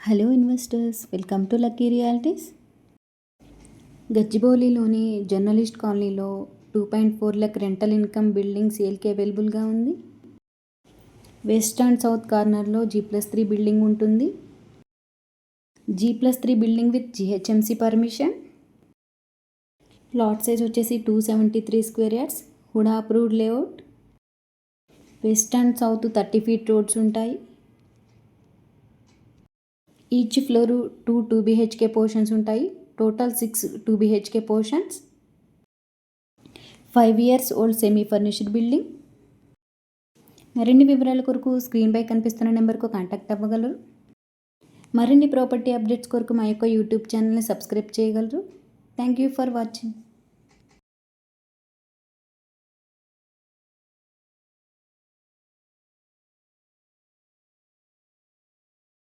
Hello investors, welcome to Lucky Realities. గచ్చిబౌలిలోని journalist కాలనీలో 2.4 lakh rental income building సేల్కి అవైలబుల్గా ఉంది. వెస్ట్ అండ్ సౌత్ కార్నర్లో G+3 బిల్డింగ్ ఉంటుంది. G+3 building with GHMC permission. Plot size వచ్చేసి 273 square yards. HUDA approved layout. West and south 30 feet roads ఉంటాయి. Each floor 2 BHK portions ఉంటాయి. Total 6 2 BHK portions. 5 years old semi furnished building. మరిన్ని వివరాల కొరకు స్క్రీన్పై కనిపిస్తున్న నెంబర్కు కాంటాక్ట్ అవ్వగలరు. మరిన్ని ప్రాపర్టీ అప్డేట్స్ కొరకు మా యొక్క యూట్యూబ్ ఛానల్ని సబ్స్క్రైబ్ చేయగలరు. Thank you for watching.